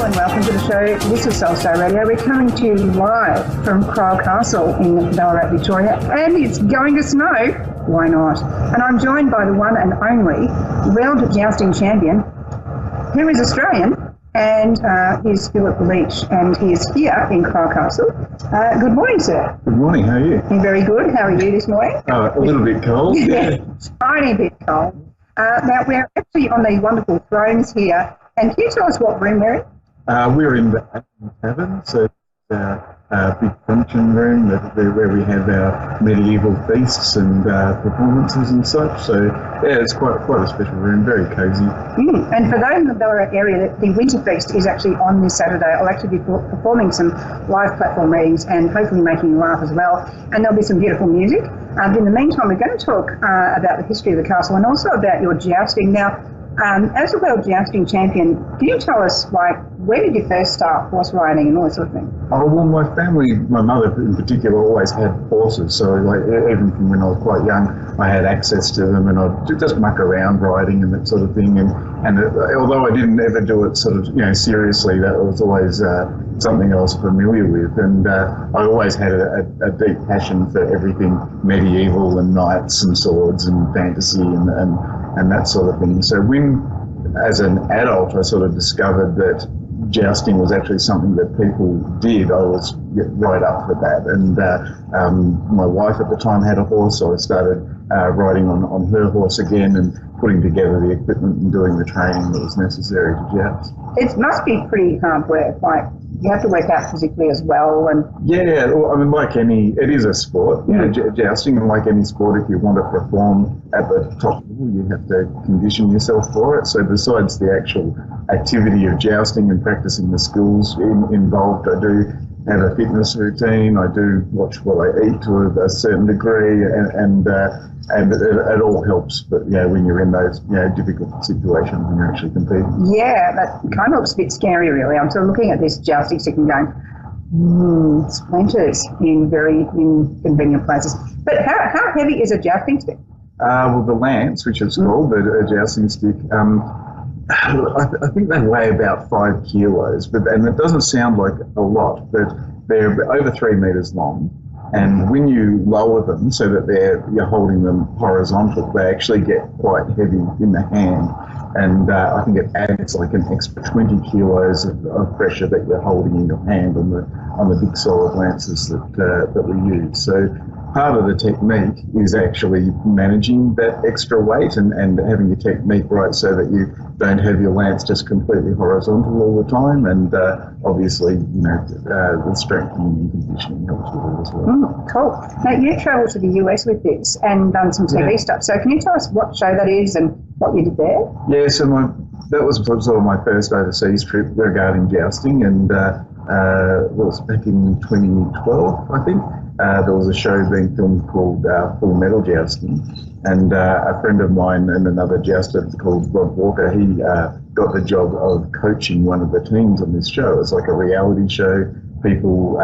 and welcome to the show. This is Soul Star Radio. We're coming to you live from Cryle Castle in Ballarat, Victoria, and it's going to snow. Why not? And I'm joined by the one and only world jousting champion, who is Australian, and is Philip Leach, and he is here in Cryle Castle. Good morning, sir. Good morning, how are you? I'm very good. How are you this morning? A little bit cold. Yeah, tiny bit cold. Now, we're actually on these wonderful thrones here, and can you tell us what room we're in? We're in the tavern, so a big function room where we have our medieval feasts and performances and such. So yeah, it's quite a special room, very cosy. And for those in the Ballarat area, the Winter Feast is actually on this Saturday. I'll actually be performing some live platform readings and hopefully making you laugh as well. And there'll be some beautiful music. In the meantime, we're going to talk about the history of the castle and also about your jousting. Now, as a world jousting champion, can you tell us, like, where did you first start horse riding and all that sort of thing? Oh, well, my family, my mother in particular, always had horses. So, like, even from when I was quite young, I had access to them, and I'd just muck around riding and that sort of thing. And although I didn't ever do it sort of, seriously, that was always something I was familiar with. And I always had a deep passion for everything medieval and knights and swords and fantasy and that sort of thing. So when, as an adult, I sort of discovered that jousting was actually something that people did, I was right up for that. And my wife at the time had a horse, so I started riding on her horse again and putting together the equipment and doing the training that was necessary to joust. It must be pretty hard work, like you have to work out physically as well. And yeah, well, I mean, like it is a sport, jousting, and like any sport, if you want to perform at the top level, you have to condition yourself for it. So besides the actual activity of jousting and practicing the skills involved, I do have a fitness routine. I do watch what I eat to a certain degree, and it all helps. But when you're in those difficult situations when you're actually competing. Yeah, that kind of looks a bit scary, really. I'm sort of looking at this jousting stick and going, splinters in very inconvenient places. But how heavy is a jousting stick? Well, the lance, which is called the jousting stick, I think they weigh about 5 kilos, and it doesn't sound like a lot, but they're over 3 meters long. And when you lower them so that you're holding them horizontal, they actually get quite heavy in the hand. And I think it adds like an extra 20 kilos of pressure that you're holding in your hand on the big solid lances that we use. So part of the technique is actually managing that extra weight and having your technique right so that you don't have your lance just completely horizontal all the time. And obviously, the strengthening and conditioning helps with it as well. Cool. Now, you travelled to the US with this and done some TV stuff. So can you tell us what show that is and what you did there? Yeah, so that was sort of my first overseas trip regarding jousting, and it was back in 2012, I think. There was a show being filmed called Full Metal Jousting, and a friend of mine and another jouster called Rob Walker, he got the job of coaching one of the teams on this show. It's like a reality show. People,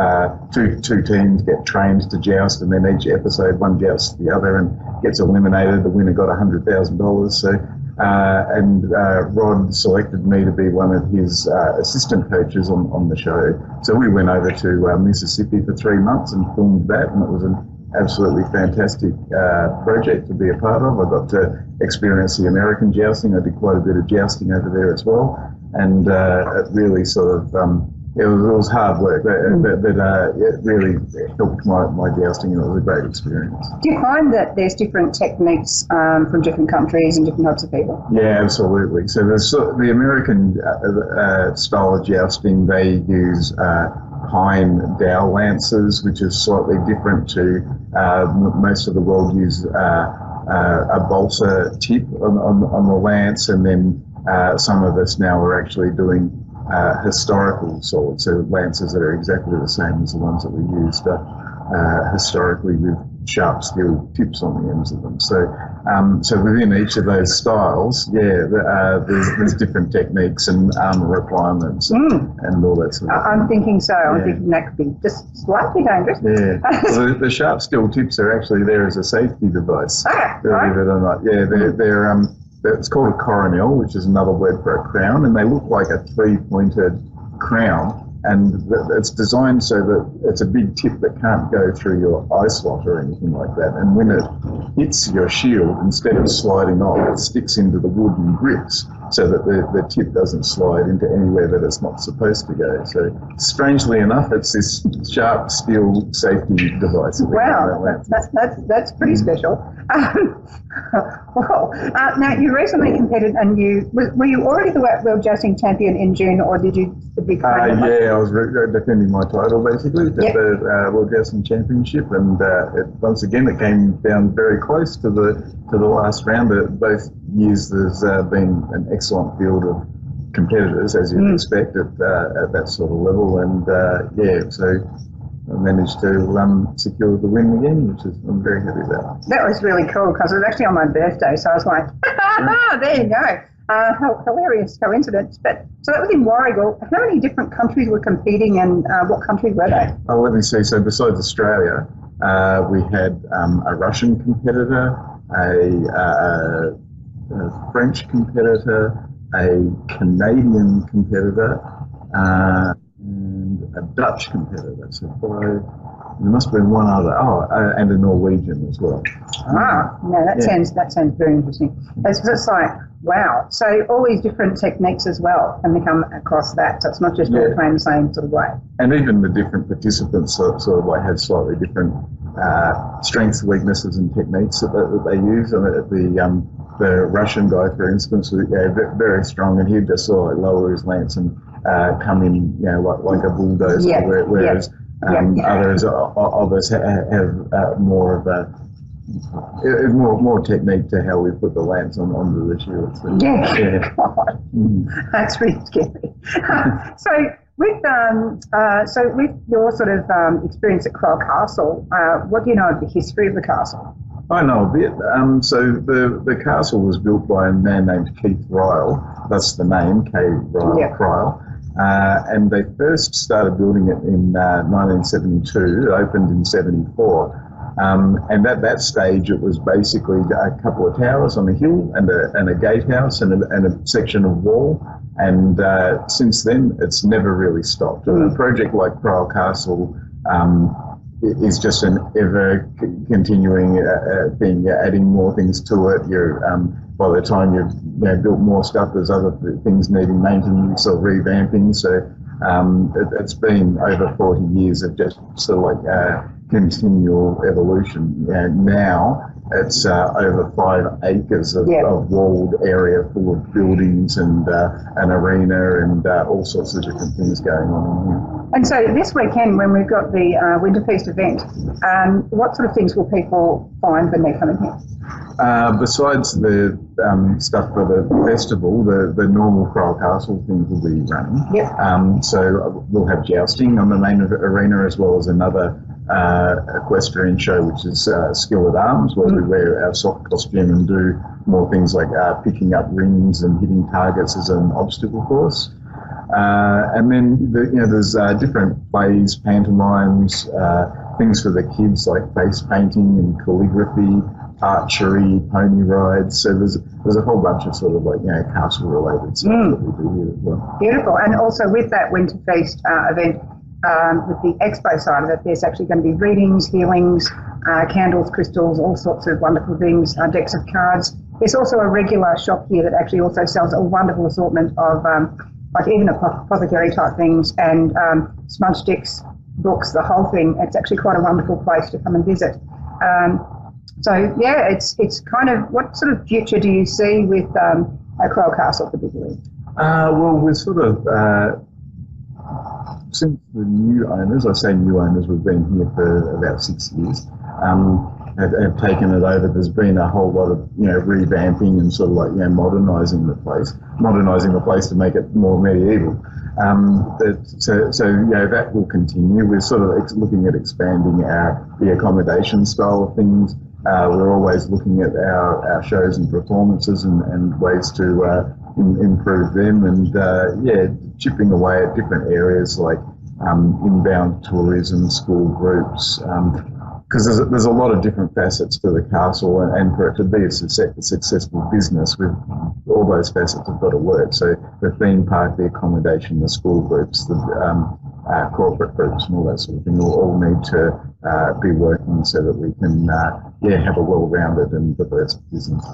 two teams get trained to joust, and then each episode one jousts the other and gets eliminated. The winner got $100,000. So, Rod selected me to be one of his assistant coaches on the show. So we went over to Mississippi for 3 months and filmed that, and it was an absolutely fantastic project to be a part of. I got to experience the American jousting. I did quite a bit of jousting over there as well, and it really sort of it was hard work, but it really helped my jousting, and it was a great experience. Do you find that there's different techniques from different countries and different types of people? Yeah, absolutely. So the American style of jousting, they use pine dowel lances, which is slightly different to most of the world use a balsa tip on the lance, and then some of us now are actually doing historical swords, so lances that are exactly the same as the ones that we used historically, with sharp steel tips on the ends of them. So within each of those styles, there's different techniques and armour requirements and all that sort of thing. I'm thinking so. I'm thinking that could be just slightly dangerous. Yeah. Well, the sharp steel tips are actually there as a safety device. Believe it or not. Yeah, they're it's called a coronal, which is another word for a crown, and they look like a three-pointed crown, and it's designed so that it's a big tip that can't go through your eye slot or anything like that. And when it hits your shield, instead of sliding off, it sticks into the wooden grips so that the tip doesn't slide into anywhere that it's not supposed to go. So strangely enough, it's this sharp steel safety device. Wow, that's pretty special. Well, now you recently competed, and were you already the world jousting champion in June, or did you become? Yeah, I was defending my title basically at the World Jousting Championship, and once again it came down very close to the last round. But both years there's been an excellent field of competitors, as you'd expect at that sort of level, and so I managed to secure the win again, which I'm very happy about. That was really cool because it was actually on my birthday, so I was like, there you go. Hilarious coincidence. But so that was in Warragul. How many different countries were competing, and what countries were they? Oh, let me see. So besides Australia, we had a Russian competitor, a French competitor, a Canadian competitor, and a Dutch competitor. So there must have been one other. And a Norwegian as well. That sounds very interesting. It's like, wow. So all these different techniques as well, and they come across that. So it's not just all playing the same sort of way. And even the different participants sort of like had slightly different strengths, weaknesses, and techniques that they use. And the Russian guy, for instance, was very strong, and he'd just sort of lower his lance and come in, like a bulldozer. Whereas others of us have more of a more technique to how we put the lance onto the shield. So, God, that's really scary. So with your sort of experience at Crowell Castle, what do you know of the history of the castle? I know a bit. So the castle was built by a man named Keith Ryle. That's the name, K. Ryle. And they first started building it in 1972. It opened in 74. And at that stage, it was basically a couple of towers on a hill and a gatehouse and a section of wall. And since then, it's never really stopped. And a project like Crowell Castle is just an ever continuing thing. You're adding more things to it. By the time you've built more stuff, there's other things needing maintenance or revamping. So it's been over 40 years of just sort of like continual evolution. And now it's over 5 acres of walled area full of buildings and an arena and all sorts of different things going on here. And so this weekend, when we've got the Winterfeast event, what sort of things will people find when they're coming here? Besides the stuff for the festival, the normal Crowell Castle things will be running. So we'll have jousting on the main arena, as well as another equestrian show, which is skill at arms, where we wear our soft costume and do more things like picking up rings and hitting targets as an obstacle course. And then there's different plays, pantomimes, things for the kids like face painting and calligraphy, archery, pony rides. So there's a whole bunch of sort of like castle related stuff that we do here as well. Beautiful. And also with that Winterfeast event, with the expo side of it, there's actually going to be readings, healings, candles, crystals, all sorts of wonderful things, decks of cards. There's also a regular shop here that actually also sells a wonderful assortment of like even apothecary type things and smudge sticks, books, the whole thing. It's actually quite a wonderful place to come and visit. It's kind of, what sort of future do you see with Crowell Castle particularly? Well, we're sort of since the new owners, I say new owners, we've been here for about 6 years, have taken it over. There's been a whole lot of revamping and sort of like modernising the place to make it more medieval. That will continue. We're sort of looking at expanding the accommodation style of things. We're always looking at our shows and performances and ways to improve them, and chipping away at different areas like inbound tourism, school groups, because there's a lot of different facets to the castle, and for it to be a successful business, with all those facets have got to work. So the theme park, the accommodation, the school groups, the corporate groups, and all that sort of thing all need to be working so that we can have a well-rounded and diverse business.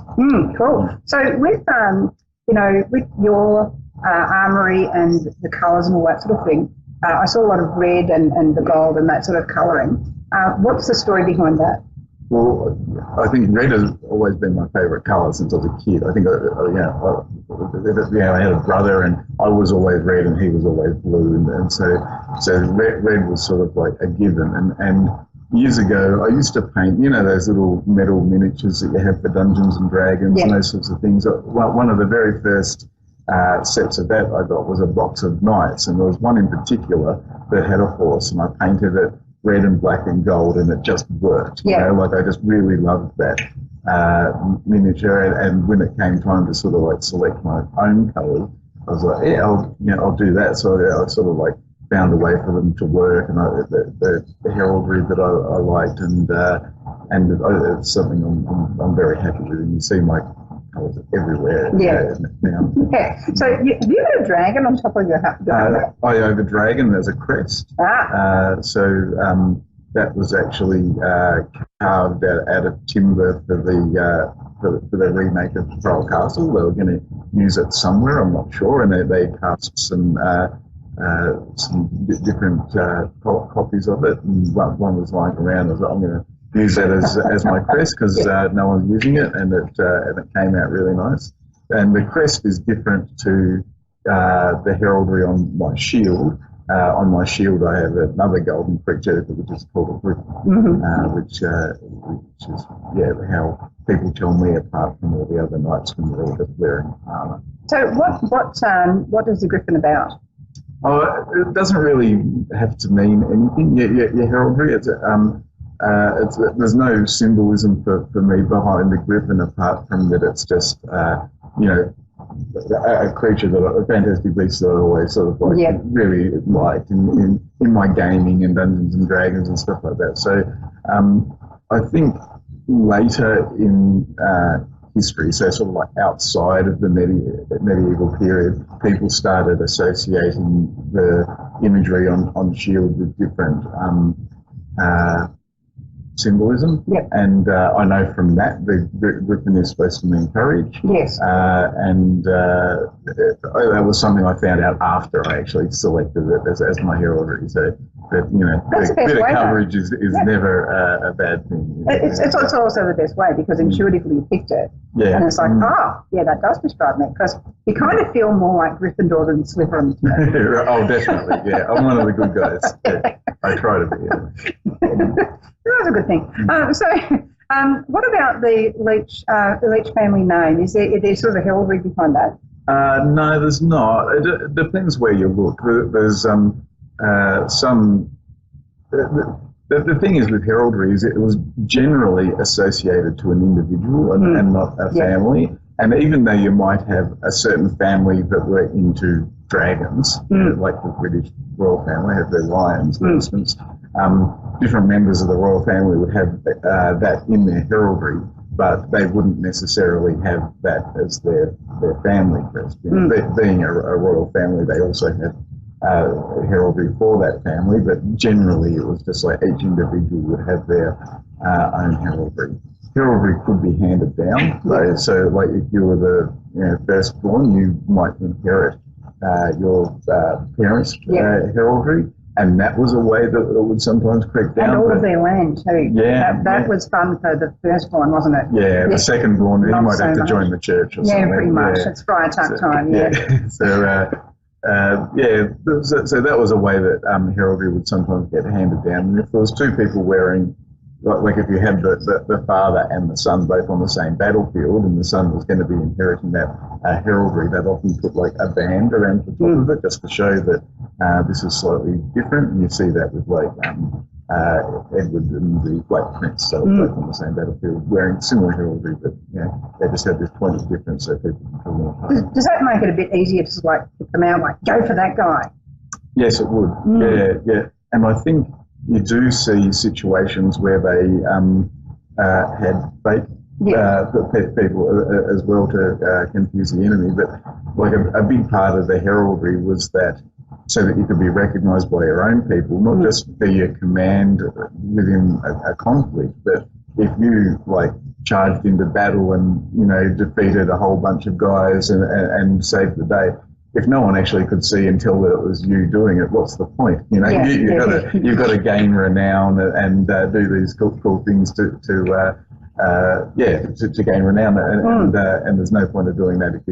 Cool. So with with your armoury and the colours and all that sort of thing, I saw a lot of red and the gold and that sort of colouring. What's the story behind that? Well, I think red has always been my favourite colour since I was a kid. I think, I had a brother, and I was always red and he was always blue, and so red was sort of like a given. And years ago, I used to paint, those little metal miniatures that you have for Dungeons and Dragons and those sorts of things. One of the very first sets of that I got was a box of knights, and there was one in particular that had a horse, and I painted it red and black and gold, and it just worked. I just really loved that miniature, and when it came time to sort of like select my own colours, I was like, I'll do that. So I sort of like found a way for them to work, and the heraldry that I liked, and it's something I'm very happy with. And you see my colours everywhere. Now. Yeah. So have you got a dragon on top of your house? I have a dragon as a crest. That was actually carved out of timber for the remake of Troll Castle. They were going to use it somewhere, I'm not sure, and they cast some different copies of it, and one was lying around. I was like, I'm going to use that as my crest because no one's using it, and it came out really nice. And the crest is different to the heraldry on my shield. On my shield, I have another golden creature, which is called a griffin, which is how people tell me apart from all the other knights when they're all just wearing armour. So what is the griffin about? Oh, it doesn't really have to mean anything. Your heraldry, there's no symbolism for me behind the griffin apart from that it's just a creature a fantastic beast that I always sort of really liked in my gaming and Dungeons and Dragons and stuff like that. So I think later in history, so sort of like outside of the medieval period, people started associating the imagery on shield with different symbolism. And I know from that the griffin is supposed to mean courage. That was something I found out after I actually selected it as my heraldry. So that a bit of coverage is never a bad thing. It's also the best way because intuitively you picked it, and it's like, that does describe me, because you kind of feel more like Gryffindor than Slytherin. Oh, definitely, I'm one of the good guys. I try to be. That's a good thing. What about the Leach family name? Is there sort of a heraldry behind that? No, there's not. It depends where you look. There's some. The thing is with heraldry is it was generally associated to an individual and not a family. And even though you might have a certain family that were into dragons, like the British royal family have their lions, for instance, different members of the royal family would have that in their heraldry, but they wouldn't necessarily have that as their family crest. Being a royal family, they also had heraldry for that family, but generally it was just like each individual would have their own heraldry. Heraldry could be handed down, so like if you were the firstborn, you might inherit your parents' heraldry, and that was a way that it would sometimes creep down. And all of their land too. That was fun for the firstborn, wasn't it? Yeah, the secondborn, he might have to join the church or something. Yeah, pretty much. It's friar tuck time. So that was a way that heraldry would sometimes get handed down. And if there was two people wearing, like if you had the father and the son both on the same battlefield, and the son was going to be inheriting that heraldry, they'd often put like a band around the top of it just to show that this is slightly different. And you see that with like Edward and the Black Prince, so both on the same battlefield wearing similar heraldry, but they just had this point of difference so people can tell them apart. Does that make it a bit easier to like pick them out, like go for that guy? Yes, it would. Yeah. And I think you do see situations where they had fake people as well to confuse the enemy. But like a big part of the heraldry was that so that you could be recognised by your own people, not just be a command within a conflict, but if you like charged into battle and defeated a whole bunch of guys and saved the day. If no one actually could see and tell that it was you doing it, what's the point? You've got to gain renown and do these cool things to gain renown, and there's no point of doing that if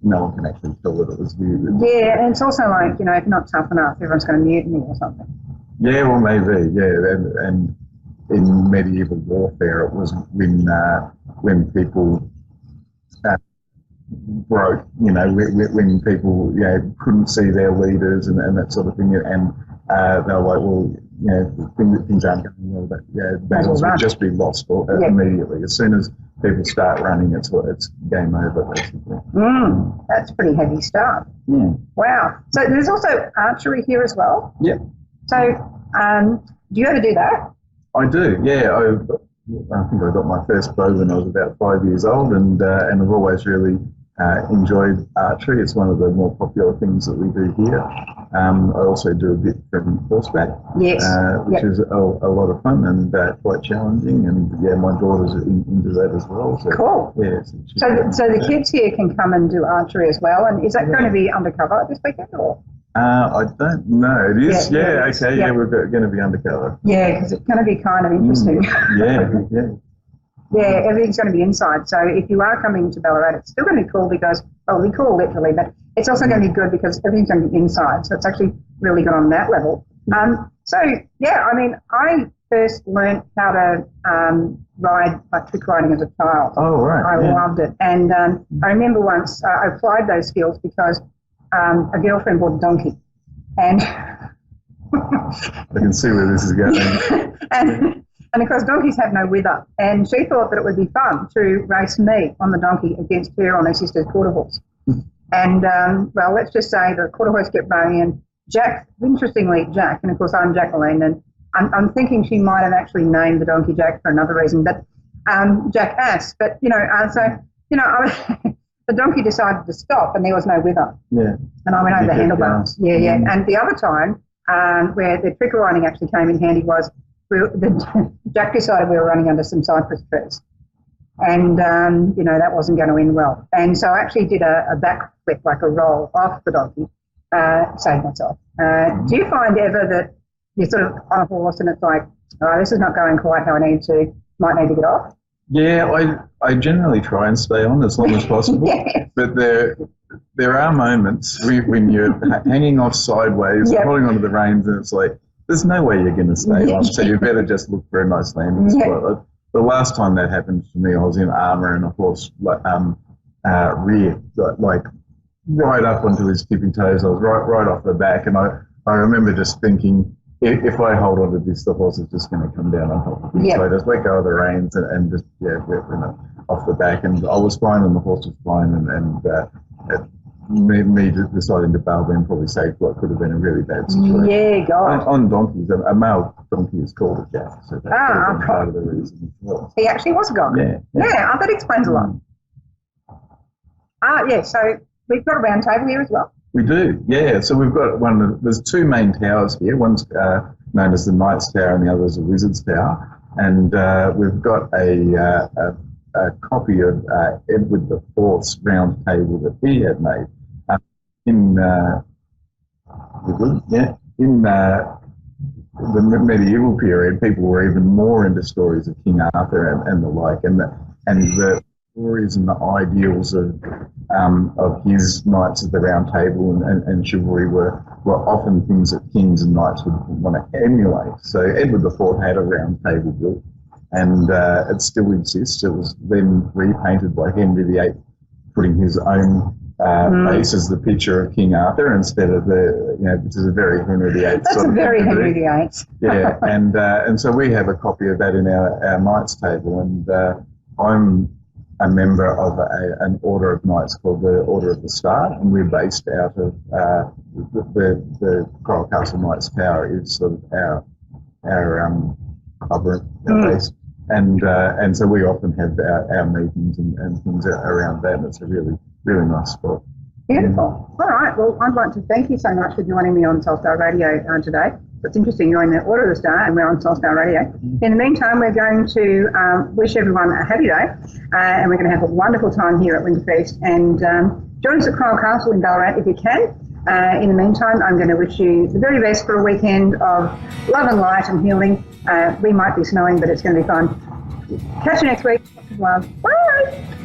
no one can actually tell that it was you. Yeah, and it's also like if you're not tough enough, everyone's going to mutiny or something. Yeah, well, maybe. Yeah, and in medieval warfare, it was when people broke, when people couldn't see their leaders and that sort of thing, and they were like, well, things aren't going well, but battles would just be lost immediately. As soon as people start running, it's game over, basically. That's pretty heavy stuff. Yeah. Wow. So there's also archery here as well. Yeah. So do you ever do that? I do, yeah. I think I got my first bow when I was about 5 years old, and I've always really enjoyed archery. It's one of the more popular things that we do here. I also do a bit from horseback, which is a lot of fun and quite challenging. And my daughter's into that as well. So, cool. Yeah. So the kids here can come and do archery as well. And is that going to be undercover this weekend or? I don't know. It is. Okay. Yeah, we're going to be undercover. Yeah, because it's going to be kind of interesting. Yeah. Yeah, everything's going to be inside. So if you are coming to Ballarat, it's still going to be cool because, well, we cool literally, but it's also going to be good because everything's going to be inside. So it's actually really good on that level. I first learnt how to ride, like trick riding as a child. Oh, right. I loved it. And I remember once I applied those skills because a girlfriend bought a donkey. And I can see where this is going. And of course, donkeys have no wither. And she thought that it would be fun to race me on the donkey against her on her sister's quarter horse. And, let's just say the quarter horse kept running and Jack, and of course I'm Jacquelene, and I'm thinking she might have actually named the donkey Jack for another reason, but Jack asked. But, the donkey decided to stop and there was no wither. Yeah. And I went over the handlebars. Yeah. And the other time where the trick riding actually came in handy was Jack decided we were running under some cypress trees, and that wasn't going to end well. And so I actually did a back flip, like a roll off the donkey, saved myself. Do you find ever that you're sort of on a horse and it's like, oh, this is not going quite how I need to, might need to get off? Yeah, I generally try and stay on as long as possible. Yeah. But there are moments when you're hanging off sideways, holding onto the reins, and it's like, there's no way you're going to stay on, so you better just look for a nice landing spot. The last time that happened to me, I was in armour and a horse reared, like right up onto his tippy toes. I was right off the back, and I remember just thinking, if I hold on to this, the horse is just going to come down on top of me. So I just let go of the reins and just off the back, and I was fine, and the horse was fine, and me deciding to bail then probably saved what could have been a really bad situation. Yeah, God. On donkeys, a male donkey is called a jack, so that's part of the reason as well. He actually was a god. Yeah. That explains a lot. So we've got a round table here as well. We do, yeah. So we've got there's two main towers here. One's known as the Knight's Tower and the other is the Wizard's Tower. And we've got a copy of Edward IV's round table that he had made. In the medieval period, people were even more into stories of King Arthur and the like, and the stories and the ideals of his knights of the Round Table and chivalry were often things that kings and knights would want to emulate. So Edward IV had a round table built, and it still exists. It was then repainted by Henry VIII, putting his own face as the picture of King Arthur instead of which is a very Henry VIII. That's a very Henry VIII. Yeah, and so we have a copy of that in our Knights table, and I'm a member of an order of knights called the Order of the Star, and we're based out of the Coral Castle Knights Tower is sort of club base. And so we often have our meetings and things around that. It's a really, really nice spot. Beautiful. All right. Well, I'd like to thank you so much for joining me on Soulstar Radio today. It's interesting, you're in the Order of the Star and we're on Soulstar Radio. In the meantime, we're going to wish everyone a happy day and we're going to have a wonderful time here at Winterfeast. And join us at Cryle Castle in Ballarat if you can. In the meantime, I'm going to wish you the very best for a weekend of love and light and healing. We might be snowing, but it's going to be fun. Catch you next week. Love. Bye.